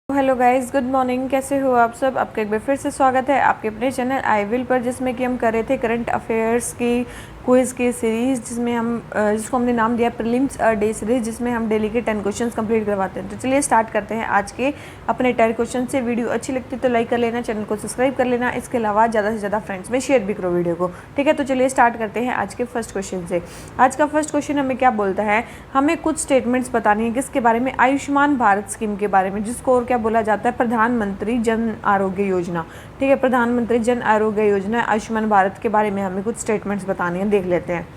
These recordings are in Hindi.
Hello guys, good morning. कैसे हो आप सब? आपका एक बार फिर से स्वागत है आपके अपने चैनल आई विल पर, जिसमें कि हम कर रहे थे करंट अफेयर्स की क्विज़ की सीरीज़, जिसको हमने नाम दिया प्रीलिम्स डे सीरीज़, जिसमें हम डेली के 10 क्वेश्चंस कंप्लीट करवाते हैं। तो चलिए स्टार्ट करते हैं आज के अपने 10 क्वेश्चन से। वीडियो अच्छी लगती है तो लाइक कर लेना, चैनल को सब्सक्राइब कर लेना। इसके अलावा ज़्यादा से ज़्यादा फ्रेंड्स में शेयर भी करो वीडियो को, ठीक है। तो चलिए स्टार्ट करते हैं आज के फर्स्ट क्वेश्चन से। आज का फर्स्ट क्वेश्चन हमें क्या बोलता है, हमें कुछ स्टेटमेंट्स बतानी है किसके बारे में, आयुष्मान भारत स्कीम के बारे में, जिसको और क्या बोला जाता है, प्रधानमंत्री जन आरोग्य योजना, ठीक है। प्रधानमंत्री जन आरोग्य योजना, आयुष्मान भारत के बारे में हमें कुछ स्टेटमेंट्स बतानी है। देख लेते हैं।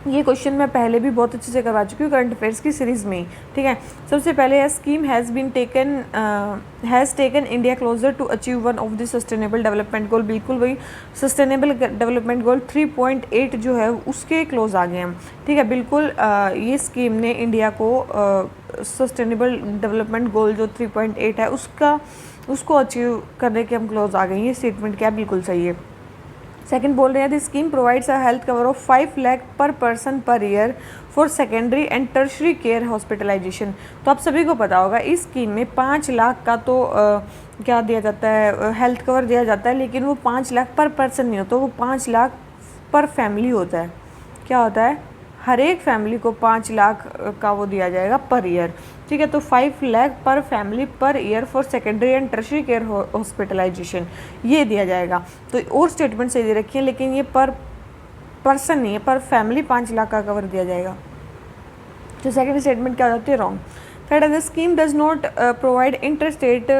ये क्वेश्चन मैं पहले भी बहुत अच्छे से करवा चुकी हूँ करंट अफेयर्स की सीरीज़ में ही, ठीक है। सबसे पहले है scheme has taken India closer to achieve one of the sustainable development goal. बिल्कुल वही सस्टेनेबल डेवलपमेंट गोल 3.8 जो है उसके क्लोज आ गए हम, ठीक है। बिल्कुल ये स्कीम ने इंडिया को सस्टेनेबल डेवलपमेंट गोल जो 3.8 है उसको अचीव करने के हम क्लोज आ गए। ये स्टेटमेंट क्या बिल्कुल सही है। सेकंड बोल रहे हैं the scheme provides a health cover of 5 lakh per person per year for secondary and tertiary care hospitalisation. तो आप सभी को पता होगा इस स्कीम में 5 लाख का तो क्या दिया जाता है, हेल्थ कवर दिया जाता है, लेकिन वो 5 लाख पर पर्सन नहीं होता, वो 5 लाख पर फैमिली होता है। क्या होता है, हर एक फैमिली को 5 लाख का वो दिया जाएगा पर ईयर, ठीक है। तो 5 lakh per family per year for secondary and tertiary care hospitalisation ये दिया जाएगा। तो और स्टेटमेंट सही दे रखी है, लेकिन ये पर पर्सन नहीं है, पर फैमिली 5 लाख का कवर दिया जाएगा। तो सेकेंड स्टेटमेंट क्या हो जाती है, रॉन्ग। थर्ड है the scheme does not provide interstate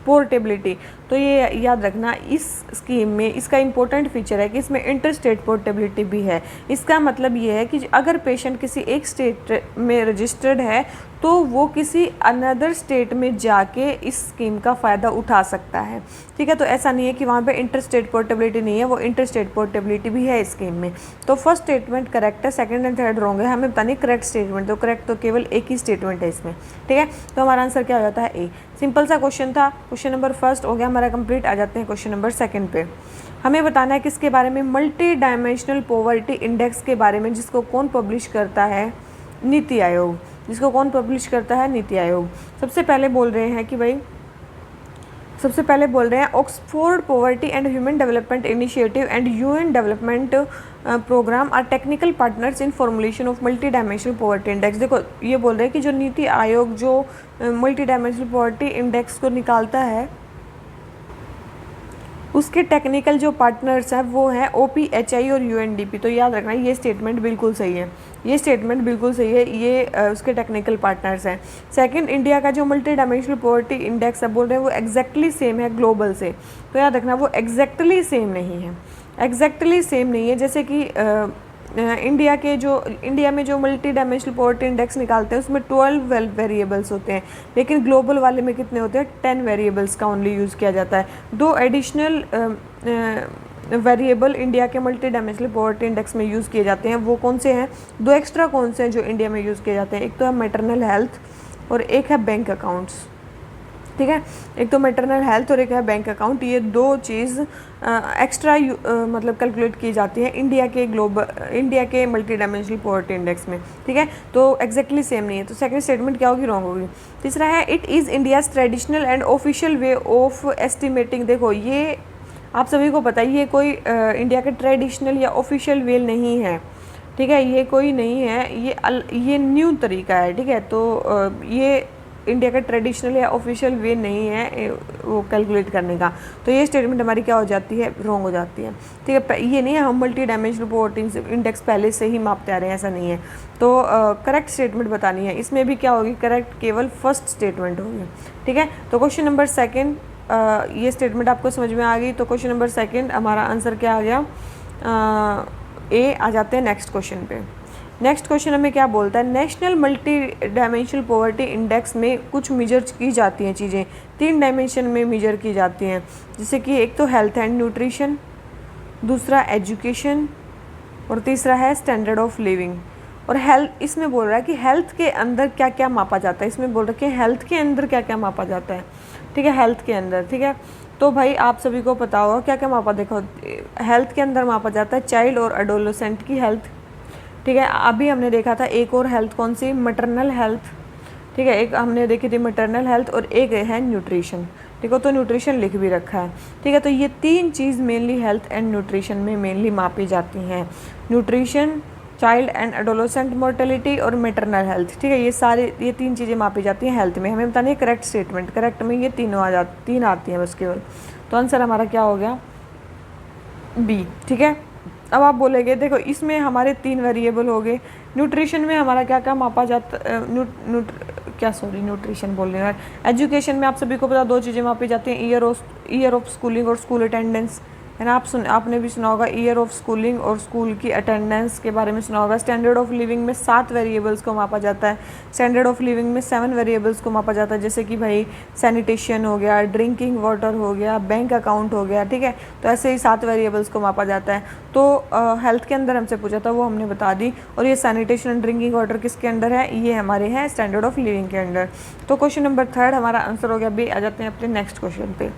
portability. तो ये याद रखना, इस स्कीम में इसका इंपॉर्टेंट फीचर है कि इसमें इंटरस्टेट पोर्टेबिलिटी भी है। इसका मतलब ये है कि अगर पेशेंट किसी एक स्टेट में रजिस्टर्ड है तो वो किसी अनदर स्टेट में जाके इस स्कीम का फ़ायदा उठा सकता है, ठीक है। तो ऐसा नहीं है कि वहाँ पे इंटरस्टेट पोर्टेबिलिटी नहीं है, वो इंटरस्टेट पोर्टेबिलिटी भी है इस स्कीम में। तो फर्स्ट स्टेटमेंट करेक्ट है, सेकंड एंड थर्ड रॉन्ग है। हमें बतानी करेक्ट स्टेटमेंट, तो करेक्ट तो केवल एक ही स्टेटमेंट है इसमें, ठीक है। तो हमारा आंसर क्या हो जाता है, ए। सिंपल सा क्वेश्चन था। क्वेश्चन नंबर फर्स्ट हो गया हमारा कंप्लीट। आ जाते हैं क्वेश्चन नंबर सेकंड पे। हमें बताना है किसके बारे में, मल्टी डायमेंशनल पॉवर्टी इंडेक्स के बारे में, जिसको कौन पब्लिश करता है, नीति आयोग। जिसको कौन पब्लिश करता है, नीति आयोग। सबसे पहले बोल रहे हैं Oxford poverty and human development initiative and UN development programme are technical partners in formulation of multi dimensional poverty index. देखो ये बोल रहे हैं कि जो नीति आयोग जो मल्टी डायमेंशनल पॉवर्टी इंडेक्स को निकालता है उसके टेक्निकल जो पार्टनर्स हैं वो हैं OPHI और UNDP। तो याद रखना ये स्टेटमेंट बिल्कुल सही है, ये स्टेटमेंट बिल्कुल सही है। ये उसके टेक्निकल पार्टनर्स हैं। सेकंड, इंडिया का जो मल्टी डायमेंशनल पॉवर्टी इंडेक्स है बोल रहे हैं वो एग्जैक्टली सेम है ग्लोबल से। तो याद रखना वो एग्जैक्टली सेम नहीं है, एग्जैक्टली सेम नहीं है। जैसे कि इंडिया में जो मल्टी डायमेंशनल पॉवर्टी इंडेक्स निकालते हैं उसमें 12 वेरिएबल्स होते हैं, लेकिन ग्लोबल वाले में कितने होते हैं, 10 वेरिएबल्स का ओनली यूज़ किया जाता है। 2 एडिशनल वेरिएबल इंडिया के मल्टी डायमेंशनल पॉवर्टी इंडेक्स में यूज़ किए जाते हैं। वो कौन से हैं, 2 एक्स्ट्रा कौन से हैं जो इंडिया में यूज़ किए जाते हैं, एक तो है मैटरनल हेल्थ और एक है बैंक अकाउंट्स, ठीक है। एक तो मैटरनल हेल्थ और एक है बैंक अकाउंट। ये 2 चीज़ एक्स्ट्रा मतलब कैलकुलेट की जाती है इंडिया के मल्टी डायमेंशनल पॉवर्टी इंडेक्स में, ठीक है। तो एग्जैक्टली सेम नहीं है। तो सेकंड स्टेटमेंट क्या होगी, रॉन्ग होगी। तीसरा है it is India's traditional and official way of estimating. देखो ये आप सभी को पता है ये कोई इंडिया का ट्रेडिशनल या ऑफिशियल वे नहीं है, ठीक है। ये कोई नहीं है, ये न्यू तरीका है, ठीक है। तो ये इंडिया का ट्रेडिशनल या ऑफिशियल वे नहीं है वो कैलकुलेट करने का। तो ये स्टेटमेंट हमारी क्या हो जाती है, रॉन्ग हो जाती है, ठीक है। ये नहीं है हम मल्टी डायमेंशनल पॉवर्टी इंडेक्स पहले से ही मापते आ रहे हैं, ऐसा नहीं है। तो करेक्ट स्टेटमेंट बतानी है। इसमें भी क्या होगी, करेक्ट केवल फर्स्ट स्टेटमेंट होगी, ठीक है। तो क्वेश्चन नंबर सेकेंड, ये स्टेटमेंट आपको समझ में आ गई। तो क्वेश्चन नंबर सेकेंड हमारा आंसर क्या आ गया, ए। आ जाते हैं नेक्स्ट क्वेश्चन पे। नेक्स्ट क्वेश्चन हमें क्या बोलता है, national multi dimensional poverty index में कुछ मेजर की जाती हैं चीज़ें, 3 डायमेंशन में मेजर की जाती हैं। जैसे कि एक तो हेल्थ एंड न्यूट्रिशन, दूसरा एजुकेशन और तीसरा है स्टैंडर्ड ऑफ लिविंग। और हेल्थ इसमें बोल रहा है कि हेल्थ के अंदर क्या क्या मापा जाता है। इसमें बोल रहा है कि हेल्थ के अंदर क्या क्या मापा जाता है, ठीक है। हेल्थ के अंदर, ठीक है। तो भाई आप सभी को पता होगा क्या क्या मापा, देखो हेल्थ के अंदर मापा जाता है चाइल्ड और एडोलेसेंट की हेल्थ, ठीक है। अभी हमने देखा था एक और हेल्थ कौन सी, मैटरनल हेल्थ, ठीक ठीक है। एक हमने देखी थी मैटरनल हेल्थ और एक है न्यूट्रिशन, ठीक है, तो न्यूट्रिशन लिख भी रखा है, ठीक है। तो ये 3 चीज़ मेनली हेल्थ एंड न्यूट्रिशन में मेनली मापी जाती हैं, nutrition, child and adolescent mortality और मैटरनल हेल्थ, ठीक है। ये 3 चीज़ें मापी जाती हैं हेल्थ में। हमें बतानी है करेक्ट स्टेटमेंट, करेक्ट में ये 3 आती हैं बस केवल। तो आंसर हमारा क्या हो गया, बी, ठीक है। अब आप बोलेंगे देखो इसमें हमारे 3 वेरिएबल हो गए, न्यूट्रिशन में हमारा क्या क्या मापा जाता, न्यूट्रिशन बोल रहे हैं, एजुकेशन में आप सभी को पता 2 चीज़ें मापी जाती हैं, ईयर ऑफ स्कूलिंग और स्कूल अटेंडेंस, है ना। आपने भी सुना होगा ईयर ऑफ स्कूलिंग और स्कूल की अटेंडेंस के बारे में सुना होगा। स्टैंडर्ड ऑफ लिविंग में 7 वेरिएबल्स को मापा जाता है, स्टैंडर्ड ऑफ लिविंग में 7 वेरिएबल्स को मापा जाता है, जैसे कि भाई सैनिटेशन हो गया, ड्रिंकिंग वाटर हो गया, बैंक अकाउंट हो गया, ठीक है। तो ऐसे ही 7 वेरिएबल्स को मापा जाता है। तो हेल्थ के अंदर हमसे पूछा था वो हमने बता दी, और ये सैनिटेशन एंड ड्रिंकिंग वाटर किसके अंडर है, ये हमारे हैं स्टैंडर्ड ऑफ लिविंग के अंडर। तो क्वेश्चन नंबर 3 हमारा आंसर हो गया बी। आ जाते हैं अपने नेक्स्ट क्वेश्चन पे।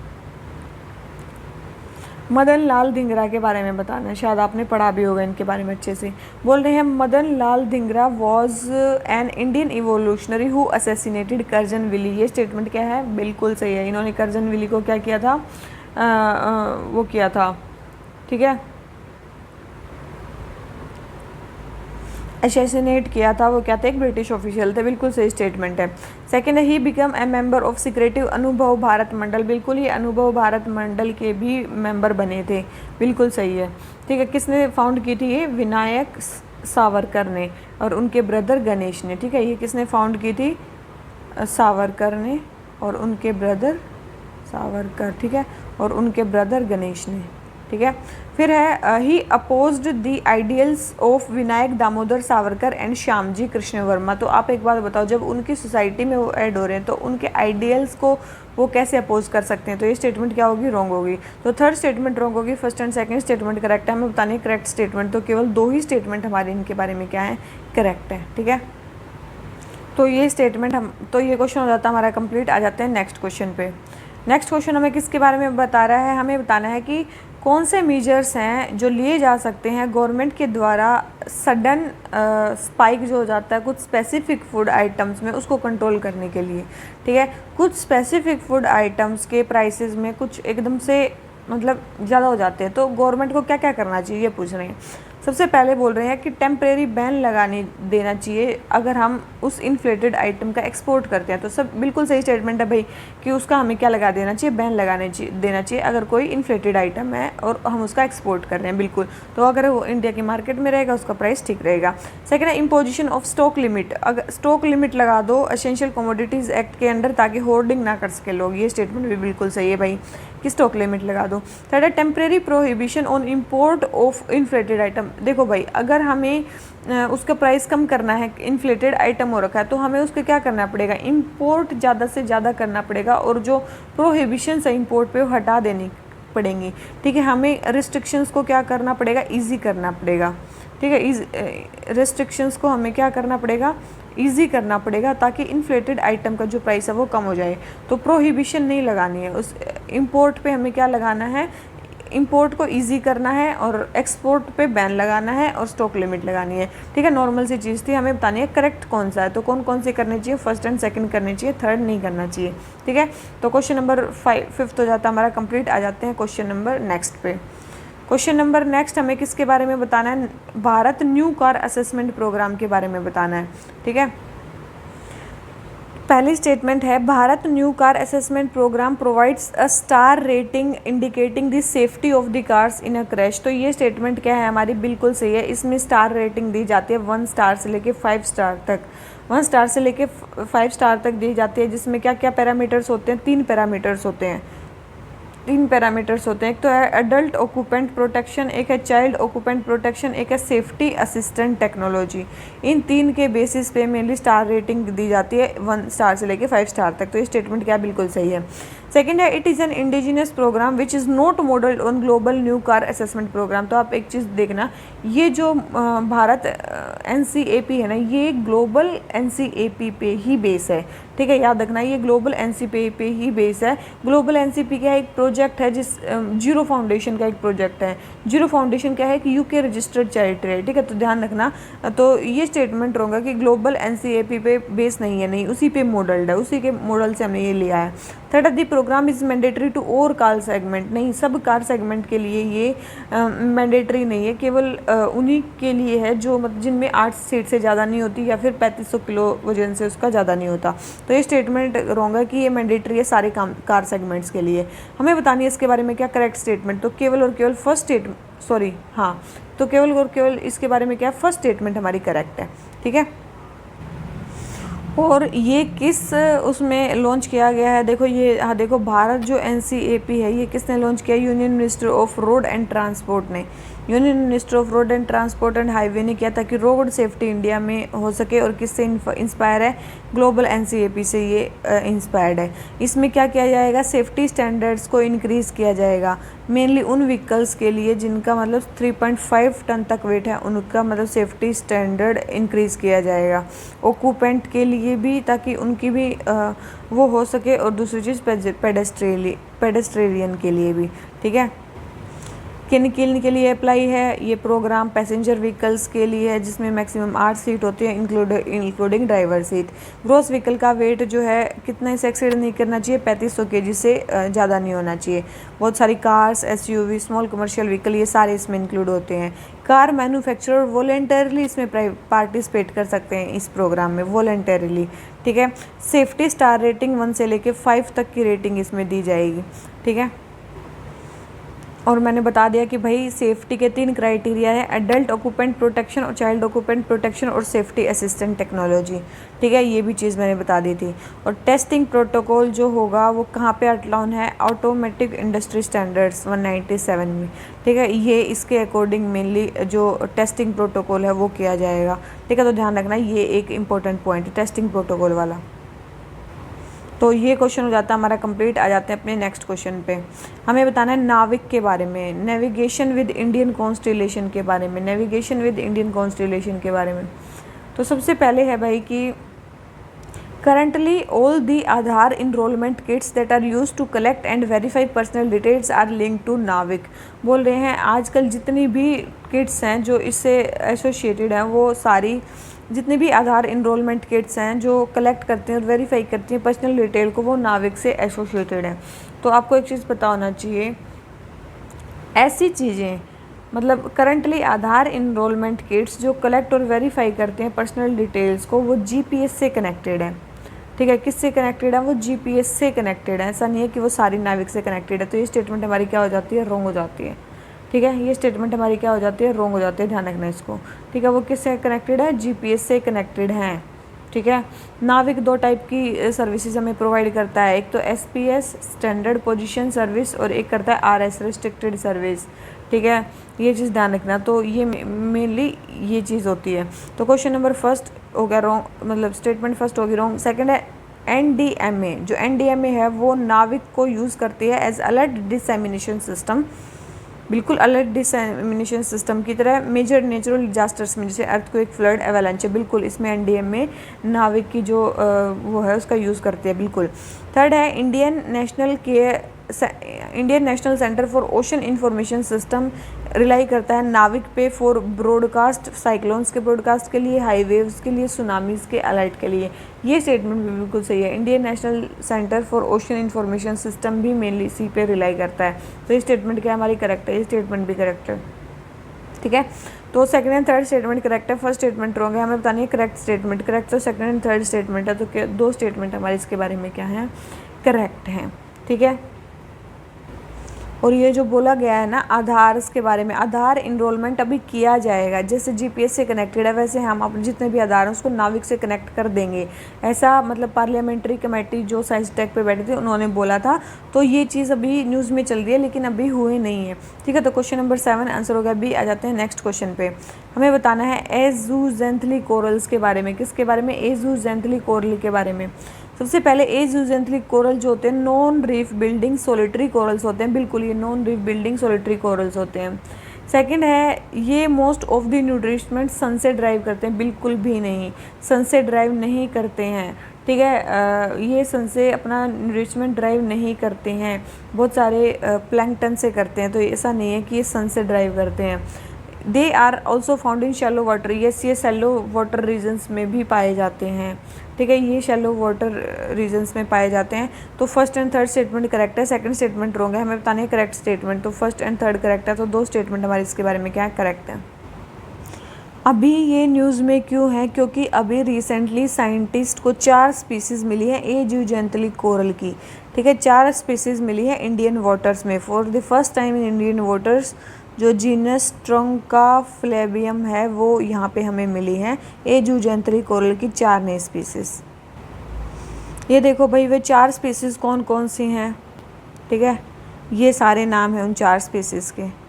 मदन लाल धिंगरा के बारे में बताना है, शायद आपने पढ़ा भी होगा इनके बारे में अच्छे से। बोल रहे हैं Madan Lal Dhingra was an Indian revolutionary who assassinated Curzon Wyllie. ये स्टेटमेंट क्या है, बिल्कुल सही है। इन्होंने कर्जन विली को क्या किया था, वो किया था, ठीक है, असैसिनेट किया था। वो क्या थे, एक ब्रिटिश ऑफिशियल थे, बिल्कुल सही स्टेटमेंट है। सेकंड है he become a member of secretive अनुभव भारत मंडल, बिल्कुल ही अनुभव भारत मंडल के भी मेंबर बने थे, बिल्कुल सही है, ठीक है। किसने फाउंड की थी, ये विनायक सावरकर ने और उनके ब्रदर गणेश ने, ठीक है। ये किसने फाउंड की थी, सावरकर ने और उनके ब्रदर सावरकर, ठीक है, और उनके ब्रदर गणेश ने, ठीक है। फिर है he opposed the ideals of Vinayak Damodar Savarkar and Shyamji Krishna Varma. तो आप एक बात बताओ, जब उनकी सोसाइटी में वो ऐड हो रहे हैं तो उनके आइडियल्स को वो कैसे अपोज कर सकते हैं। तो ये स्टेटमेंट क्या होगी, रॉन्ग होगी। तो थर्ड स्टेटमेंट रॉन्ग होगी, first and second statement correct है। हमें बतानी है करेक्ट स्टेटमेंट, तो केवल 2 ही स्टेटमेंट हमारे इनके बारे में क्या है, करेक्ट है, ठीक है। तो ये स्टेटमेंट तो ये क्वेश्चन हो जाता है हमारा कंप्लीट। आ जाते हैं नेक्स्ट क्वेश्चन पे। नेक्स्ट क्वेश्चन हमें किसके बारे में बता रहा है, हमें बताना है कि कौन से मेजर्स हैं जो लिए जा सकते हैं गवर्नमेंट के द्वारा सडन स्पाइक जो हो जाता है कुछ स्पेसिफिक फूड आइटम्स में, उसको कंट्रोल करने के लिए, ठीक है। कुछ स्पेसिफिक फूड आइटम्स के प्राइसेस में कुछ एकदम से मतलब ज़्यादा हो जाते हैं, तो गवर्नमेंट को क्या क्या करना चाहिए, ये पूछ रहे हैं। सबसे पहले बोल रहे हैं कि टेम्परेरी बैन लगाने देना चाहिए अगर हम उस इन्फ्लेटेड आइटम का एक्सपोर्ट करते हैं। तो सब बिल्कुल सही स्टेटमेंट है भाई, कि उसका हमें क्या लगा देना चाहिए, बैन देना चाहिए अगर कोई इन्फ्लेटेड आइटम है और हम उसका एक्सपोर्ट कर रहे हैं, बिल्कुल। तो अगर वो इंडिया की मार्केट में रहेगा उसका प्राइस ठीक रहेगा। सेकेंड है इम्पोजिशन ऑफ स्टॉक लिमिट, अगर स्टॉक लिमिट लगा दो एसेंशियल कमोडिटीज़ एक्ट के अंडर ताकि होर्डिंग ना कर सके लोग, ये स्टेटमेंट भी बिल्कुल सही है भाई, कि स्टॉक लिमिट लगा दो। थर्ड है temporary prohibition on import of inflated item. देखो भाई, अगर हमें उसका प्राइस कम करना है, इन्फ्लेटेड आइटम हो रखा है, तो हमें उसका क्या करना पड़ेगा, इंपोर्ट ज़्यादा से ज़्यादा करना पड़ेगा और जो प्रोहिबिशंस है इंपोर्ट पे वो हटा देनी पड़ेंगी, ठीक है। हमें रिस्ट्रिक्शंस को क्या करना पड़ेगा, ईजी करना पड़ेगा, ठीक है। रिस्ट्रिक्शंस को हमें क्या करना पड़ेगा, ईजी करना पड़ेगा ताकि इन्फ्लेटेड आइटम का जो प्राइस है वो कम हो जाए। तो प्रोहिबिशन नहीं लगानी है, उस इंपोर्ट पे हमें क्या लगाना है, इंपोर्ट को इजी करना है और एक्सपोर्ट पे बैन लगाना है और स्टॉक लिमिट लगानी है, ठीक है। नॉर्मल सी चीज़ थी, हमें बतानी है करेक्ट कौन सा है। तो कौन कौन से करने चाहिए, फर्स्ट एंड सेकंड करने चाहिए, थर्ड नहीं करना चाहिए, ठीक है। तो क्वेश्चन नंबर 5 हो जाता है हमारा कंप्लीट। आ जाते हैं क्वेश्चन नंबर नेक्स्ट पे। क्वेश्चन नंबर नेक्स्ट हमें किसके बारे में बताना है, Bharat new car assessment programme के बारे में बताना है, ठीक है। पहली स्टेटमेंट है Bharat new car assessment programme provides a star rating indicating the safety of the cars in a crash. तो ये स्टेटमेंट क्या है हमारी, बिल्कुल सही है। इसमें स्टार रेटिंग दी जाती है 1 स्टार से लेके 5 स्टार तक, 1 स्टार से लेके 5 स्टार तक दी जाती है, जिसमें क्या क्या पैरामीटर्स होते हैं, 3 पैरामीटर्स होते हैं, 3 पैरामीटर्स होते हैं। एक तो है एडल्ट ऑक्यूपेंट प्रोटेक्शन, एक है चाइल्ड ऑक्यूपेंट प्रोटेक्शन, एक है सेफ्टी असिस्टेंट टेक्नोलॉजी। इन 3 के बेसिस पे मेनली स्टार रेटिंग दी जाती है 1 स्टार से लेके 5 स्टार तक। तो ये स्टेटमेंट क्या बिल्कुल सही है। सेकेंड है it is an indigenous programme which is not modelled on global new car assessment programme. तो आप एक चीज़ देखना, ये जो भारत NCAP है ना, ये ग्लोबल NCAP पे ही बेस है, ठीक है, याद रखना ये ग्लोबल एनसीपी पे ही बेस है। ग्लोबल एनसीपी क्या है, एक प्रोजेक्ट है जिस जीरो फाउंडेशन का एक प्रोजेक्ट है। जीरो फाउंडेशन क्या है कि यूके रजिस्टर्ड चैरिटी है, ठीक है, तो ध्यान रखना। तो ये स्टेटमेंट होगा कि ग्लोबल एनसीएपी पे बेस नहीं है, नहीं उसी पे मॉडल्ड है, उसी के मॉडल से हमने ये लिया है। Third, the programme is mandatory to all car segment, नहीं सब कार सेगमेंट के लिए ये मैंडेटरी नहीं है, केवल उन्हीं के लिए है जो मतलब जिनमें 8 सीट से ज़्यादा नहीं होती या फिर 3500 किलो वजन से उसका ज़्यादा नहीं होता। तो ये स्टेटमेंट रॉन्ग है कि ये मैंडेटरी है सारे कार सेगमेंट्स के लिए। हमें बतानी है इसके बारे में क्या करेक्ट स्टेटमेंट, तो केवल और केवल फर्स्ट तो केवल और केवल इसके बारे में क्या है, फर्स्ट स्टेटमेंट हमारी करेक्ट है, ठीक है। और ये किस उसमें लॉन्च किया गया है, देखो ये, हाँ देखो, भारत जो एनसीएपी है ये किसने लॉन्च किया, union minister of road and transport ने, union minister of road and transport and highway ने किया ताकि रोड सेफ्टी इंडिया में हो सके। और किससे इंस्पायर है, ग्लोबल एनसीएपी से ये इंस्पायर्ड है। इसमें क्या किया जाएगा, सेफ्टी स्टैंडर्ड्स को इंक्रीज़ किया जाएगा, मेनली उन व्हीकल्स के लिए जिनका मतलब 3.5 टन तक वेट है, उनका मतलब सेफ्टी स्टैंडर्ड इंक्रीज़ किया जाएगा। ऑक्यूपेंट के लिए भी, ताकि उनकी भी वो हो सके, और दूसरी चीज़ पेडेस्ट्रेलियन के लिए भी, ठीक है। किन किन के लिए अप्लाई है ये प्रोग्राम, पैसेंजर व्हीकल्स के लिए है जिसमें मैक्सिमम 8 सीट होती है including driver seat. Gross vehicle का वेट जो है कितना से एक्सीड नहीं करना चाहिए, 3500 kg से ज़्यादा नहीं होना चाहिए। बहुत सारी cars, SUV, small commercial vehicle, ये सारे इसमें इंक्लूड होते हैं। कार मैन्युफैक्चरर वॉलेंटरली इसमें पार्टिसिपेट कर सकते हैं इस प्रोग्राम में, वॉलेंटरली, ठीक है। सेफ्टी स्टार रेटिंग 1 से लेके 5 तक की रेटिंग इसमें दी जाएगी, ठीक है। और मैंने बता दिया कि भाई सेफ्टी के 3 क्राइटेरिया है, एडल्ट ऑक्यूपेंट प्रोटेक्शन और चाइल्ड ऑक्यूपेंट प्रोटेक्शन और सेफ्टी असिस्टेंट टेक्नोलॉजी, ठीक है, ये भी चीज़ मैंने बता दी थी। और टेस्टिंग प्रोटोकॉल जो होगा वो कहाँ पे आउटलाइन है, ऑटोमेटिक इंडस्ट्री स्टैंडर्ड्स 197 में, ठीक है। ये इसके अकॉर्डिंग मेनली जो टेस्टिंग प्रोटोकॉल है वो किया जाएगा, ठीक है। तो ध्यान रखना ये एक इंपॉर्टेंट पॉइंट है टेस्टिंग प्रोटोकॉल वाला। तो ये क्वेश्चन हो जाता है हमारा कंप्लीट। आ जाते हैं अपने नेक्स्ट क्वेश्चन पे। हमें बताना है नाविक के बारे में, नेविगेशन विद इंडियन कॉन्स्टेलेशन के बारे में, नेविगेशन विद इंडियन कॉन्स्टेलेशन के बारे में। तो सबसे पहले है भाई कि currently all the Aadhaar enrolment kits that are use to collect and verify personal details are link to NavIC. बोल रहे हैं आजकल जितनी भी किट्स हैं जो इससे एसोसिएटेड हैं, वो सारी जितने भी आधार इनरोलमेंट किट्स हैं जो कलेक्ट करते हैं और वेरीफाई करती हैं पर्सनल डिटेल को, वो नाविक से एसोसिएटेड हैं। तो आपको एक चीज़ पता होना चाहिए, ऐसी चीज़ें मतलब करंटली आधार इनरोलमेंट किट्स जो कलेक्ट और वेरीफाई करते हैं पर्सनल डिटेल्स को, वो जीपीएस से कनेक्टेड है, ठीक है। किससे कनेक्टेड है, वो जीपीएस से कनेक्टेड है। ऐसा नहीं है कि वो सारी नाविक से कनेक्टेड है। तो ये स्टेटमेंट हमारी क्या हो जाती है, रॉन्ग हो जाती है, ठीक है। ये स्टेटमेंट हमारी क्या हो जाती है, रॉन्ग हो जाती है, ध्यान रखना इसको, ठीक है। वो किससे कनेक्टेड है, जीपीएस से कनेक्टेड हैं, ठीक है। नाविक 2 टाइप की सर्विसेज हमें प्रोवाइड करता है, एक तो एसपीएस स्टैंडर्ड पोजीशन सर्विस और एक करता है आरएस रिस्ट्रिक्टेड सर्विस, ठीक है। ये चीज़ ध्यान रखना। तो ये मेनली ये चीज़ होती है। तो क्वेश्चन नंबर फर्स्ट हो गया रॉन्ग, मतलब स्टेटमेंट फर्स्ट होगी रॉन्ग। सेकंड है एनडीएमए, जो एनडीएमए है वो नाविक को यूज़ करती है एज अलर्ट डिसएमिनेशन सिस्टम, बिल्कुल अलर्ट डिसएमिनेशन सिस्टम की तरह मेजर नेचुरल डिजास्टर्स में, जैसे अर्थक्वेक, फ्लड, एवलांच, बिल्कुल इसमें एनडीएमए नाविक की जो वो है उसका यूज़ करती है, बिल्कुल। थर्ड है Indian national centre for ocean information system rely करता है नाविक पे फॉर ब्रॉडकास्ट, साइक्लोन्स के ब्रॉडकास्ट के लिए, हाई वेव्स के लिए, सुनामीज के अलर्ट के लिए। ये स्टेटमेंट भी बिल्कुल सही है। Indian national centre for ocean information system भी मेनली इसी पे रिलाई करता है। तो ये स्टेटमेंट क्या हमारी करेक्ट है, ये स्टेटमेंट भी करेक्ट है, ठीक है। तो second and third statement correct है, फर्स्ट स्टेटमेंट रॉन्ग है। हमें बतानी है करेक्ट स्टेटमेंट, करेक्ट तो सेकंड एंड थर्ड स्टेटमेंट है। तो 2 स्टेटमेंट हमारे इसके बारे में क्या है, करेक्ट हैं, ठीक है। और ये जो बोला गया है ना आधार के बारे में, आधार इनरोलमेंट अभी किया जाएगा, जैसे जीपीएस से कनेक्टेड है वैसे हम अपने जितने भी आधार हैं उसको नाविक से कनेक्ट कर देंगे। ऐसा मतलब पार्लियामेंट्री कमेटी जो साइंस टेक पे बैठी थी उन्होंने बोला था। तो ये चीज़ अभी न्यूज़ में चल रही है लेकिन अभी हुई नहीं है, ठीक है। तो क्वेश्चन नंबर 7 आंसर हो गया बी। आ जाते हैं नेक्स्ट क्वेश्चन पे। हमें बताना है एज़ूजेंथली कोरल्स के बारे में। किसके बारे में, एज़ूजेंथली कोरल के बारे में। सबसे पहले एज़ूजेंथली कोरल जो होते हैं non reef building solitary corals होते हैं, बिल्कुल ये non reef building solitary corals होते हैं। सेकंड है ये मोस्ट ऑफ द न्यूट्रिशमेंट सन से ड्राइव करते हैं, बिल्कुल भी नहीं, सन से ड्राइव नहीं करते हैं, ठीक है। ये सन से अपना न्यूट्रिशन ड्राइव नहीं करते हैं, बहुत सारे प्लैंकटन से करते हैं, तो ऐसा नहीं है कि ये सन से ड्राइव करते हैं। They are also found in shallow water, ये शैलो वाटर रीजन्स में भी पाए जाते हैं। ठीक है, ये शैलो वाटर रीजन्स में पाए जाते हैं। तो first and third statement correct है, सेकंड स्टेटमेंट रॉन्ग है। हमें बताने है करेक्ट स्टेटमेंट। तो फर्स्ट एंड थर्ड करेक्ट है, तो 2 स्टेटमेंट हमारे इसके बारे में क्या है, करेक्ट है। अभी ये न्यूज़ में क्यों है, क्योंकि अभी रिसेंटली साइंटिस्ट को 4 स्पीसीज़ मिली है ए यूजेंटली कोरल की। ठीक है, 4 स्पीसीज़ मिली है इंडियन वाटर्स में। For the first time in Indian waters जो जीनस ट्रंकाफ्लेबियम है वो यहाँ पे हमें मिली है ए यूजेंटली कोरल की 4 नई स्पीसीज़। ये देखो भाई, वे 4 स्पीसीज़ कौन कौन सी हैं। ठीक है, ये सारे नाम हैं उन 4 स्पीसीज़ के।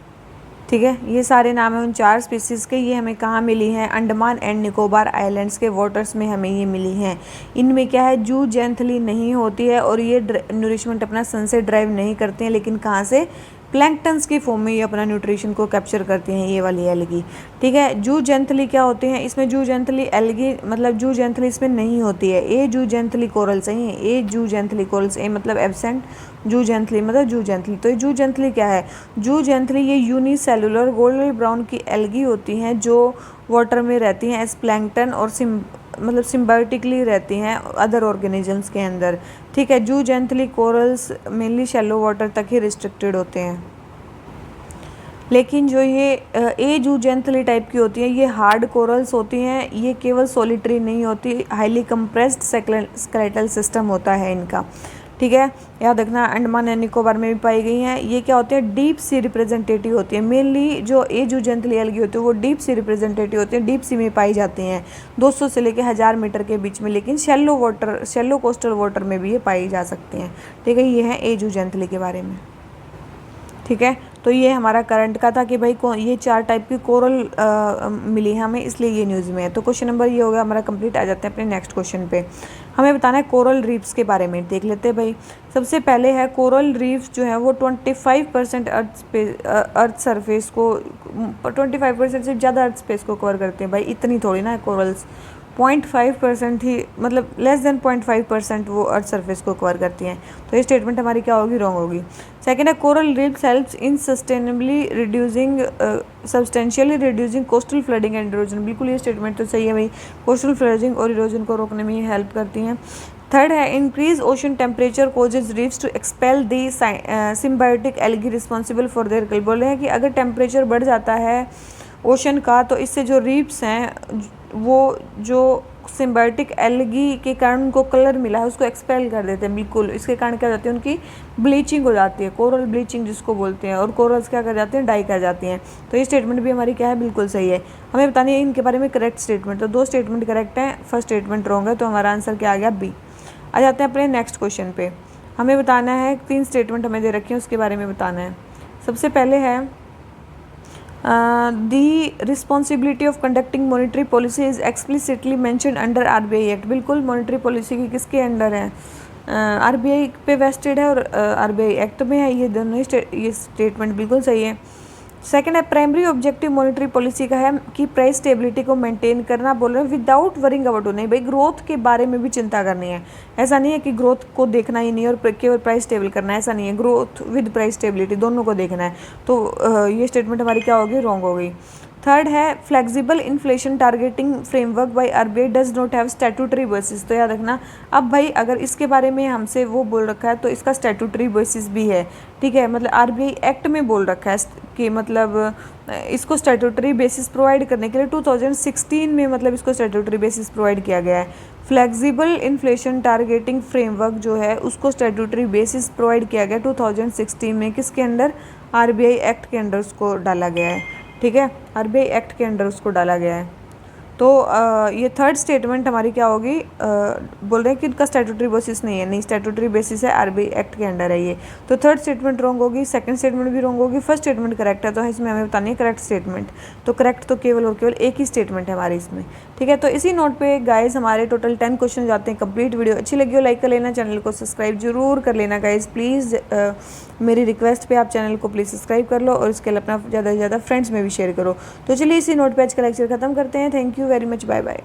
ठीक है, ये सारे नाम हैं उन 4 स्पीसीज़ के। ये हमें कहाँ मिली हैं, अंडमान एंड निकोबार आइलैंड्स के वाटर्स में हमें ये मिली हैं। इनमें क्या है, जूजेंथली नहीं होती है और ये न्यूट्रिशमेंट अपना सन से ड्राइव नहीं करते हैं, लेकिन कहाँ से, प्लैंकटन्स की फॉर्म में ये अपना न्यूट्रिशन को कैप्चर करते हैं, ये वाली एल्गी। ठीक है, जूजेंथली क्या होते हैं, इसमें जूजेंथली एल्गी मतलब जूजेंथली इसमें नहीं होती है। ए जूजेंथली कोरल्स हैं, ए जूजेंथली कोरल्स, ए मतलब एब्सेंट, जूजेंथली मतलब जूजेंथली। तो ये जूजेंथली क्या है, जूजेंथली ये यूनिसेलुलर गोल्डन ब्राउन की एल्गी होती हैं जो वाटर में रहती हैं एज प्लैंकटन और मतलब सिम्बायोटिकली रहती हैं अदर ऑर्गेनिजम्स के अंदर। ठीक है, zooxanthellae corals mainly shallow water तक ही रिस्ट्रिक्टेड होते हैं, लेकिन जो ये ए जूजेंथली टाइप की होती हैं ये हार्ड कोरल्स होती हैं। ये केवल सॉलिटरी नहीं होती, हाईली कंप्रेस्ड स्केलेटल सिस्टम होता है इनका। ठीक है, याद रखना, अंडमान एंड निकोबार में भी पाई गई हैं। ये क्या होते हैं, डीप सी रिप्रेजेंटेटिव होती है। मेनली जो ए जूजेंथली एल्गी होती है वो डीप सी रिप्रेजेंटेटिव होती है, डीप सी में पाई जाती हैं 200 से लेकर 1000 मीटर के बीच में, लेकिन shallow water, shallow coastal water में भी ये पाई जा सकती हैं। ठीक है, ये है ए जूजेंथली के बारे में। ठीक है, तो ये हमारा करंट का था कि भाई ये 4 टाइप की कोरल मिली है हमें, इसलिए ये न्यूज़ में है। तो क्वेश्चन नंबर ये हो गया हमारा कंप्लीट। आ जाते हैं अपने नेक्स्ट क्वेश्चन पे। हमें बताना है कोरल रीफ्स के बारे में, देख लेते हैं भाई। सबसे पहले है कोरल रीफ्स जो है वो 25% अर्थ सरफेस को 25% से ज़्यादा अर्थ स्पेस को कवर करते हैं। भाई इतनी थोड़ी ना है कोरल्स, 0.5% ही, मतलब लेस देन 0.5% वो अर्थ सरफेस को कवर करती हैं। तो ये स्टेटमेंट हमारी क्या होगी, रॉन्ग होगी। सेकेंड है coral reefs helps in substantially reducing coastal flooding and erosion. बिल्कुल ये स्टेटमेंट तो सही है भाई, कोस्टल फ्लडिंग और इरोजन को रोकने में ये हेल्प करती हैं। थर्ड है increase ocean temperature causes reefs to expel the symbiotic algae responsible for their kill. बोल रहे हैं कि अगर टेम्परेचर बढ़ जाता है ओशन का तो इससे जो रीफ्स हैं वो जो सिम्बायोटिक एल्गी के कारण उनको कलर मिला है उसको एक्सपेल कर देते हैं। बिल्कुल, इसके कारण क्या हो जाती है, उनकी ब्लीचिंग हो जाती है, कोरल ब्लीचिंग जिसको बोलते हैं, और कोरल्स क्या कर जाते हैं, डाई कर जाती हैं। तो ये स्टेटमेंट भी हमारी क्या है, बिल्कुल सही है। हमें बतानी है इनके बारे में करेक्ट स्टेटमेंट। तो 2 स्टेटमेंट करेक्ट हैं, फर्स्ट स्टेटमेंट रॉन्ग है, तो हमारा आंसर क्या आ गया, बी। आ जाते हैं अपने नेक्स्ट क्वेश्चन पे। हमें बताना है 3 स्टेटमेंट हमें दे रखी हैं, उसके बारे में बताना है। सबसे पहले है the responsibility of conducting monetary policy is explicitly mentioned under RBI act. बिल्कुल, मॉनिटरी पॉलिसी की किसके अंडर है, आरबीआई पे वेस्टेड है और आरबीआई एक्ट में है। ये दोनों ये स्टेटमेंट बिल्कुल सही है। सेकंड है प्राइमरी ऑब्जेक्टिव मॉनिटरी पॉलिसी का है कि प्राइस स्टेबिलिटी को मेंटेन करना। बोल रहे हैं विदाउट वरिंग अबाउट, नहीं भाई ग्रोथ के बारे में भी चिंता करनी है। ऐसा नहीं है कि ग्रोथ को देखना ही नहीं और केवल प्राइस स्टेबल करना है, ऐसा नहीं है। ग्रोथ विद प्राइस स्टेबिलिटी दोनों को देखना है। तो ये स्टेटमेंट हमारी क्या होगी, रॉन्ग हो गई। थर्ड है flexible inflation targeting framework by RBI does not have statutory basis. तो याद रखना, अब भाई अगर इसके बारे में हमसे वो बोल रखा है तो इसका स्टैट्यूटरी बेसिस भी है। ठीक है, मतलब आरबीआई एक्ट में बोल रखा है कि मतलब इसको स्टैट्यूटरी बेसिस प्रोवाइड करने के लिए 2016 में मतलब इसको स्टैट्यूटरी बेसिस प्रोवाइड किया गया है। फ्लेक्सिबल इन्फ्लेशन टारगेटिंग फ्रेमवर्क जो है उसको स्टैट्यूटरी बेसिस प्रोवाइड किया गया 2016 में, किसके अंडर, आरबीआई एक्ट के अंडर उसको डाला गया है। ठीक है, आरबीआई एक्ट के अंडर उसको डाला गया है। तो ये थर्ड स्टेटमेंट हमारी क्या होगी, बोल रहे हैं कि इनका स्टैट्यूटरी बेसिस नहीं है, नहीं स्टैट्यूटरी बेसिस है, आरबीआई एक्ट के अंडर है ये। तो थर्ड स्टेटमेंट रॉन्ग होगी, सेकंड स्टेटमेंट भी रॉन्ग होगी, फर्स्ट स्टेटमेंट करेक्ट है। तो इसमें हमें बतानी है करेक्ट स्टेटमेंट। तो करेक्ट तो केवल और केवल एक ही स्टेटमेंट है हमारी इसमें। ठीक है, तो इसी नोट पे गाइज हमारे टोटल 10 क्वेश्चन जाते हैं कंप्लीट। वीडियो अच्छी लगी हो लाइक कर लेना, चैनल को सब्सक्राइब जरूर कर लेना गाइज प्लीज़। मेरी रिक्वेस्ट पे आप चैनल को प्लीज़ सब्सक्राइब कर लो और इसके लिए अपना ज़्यादा से ज़्यादा फ्रेंड्स में भी शेयर करो। तो चलिए इसी नोट पे आज का लेक्चर खत्म करते हैं। Thank you very much, bye bye.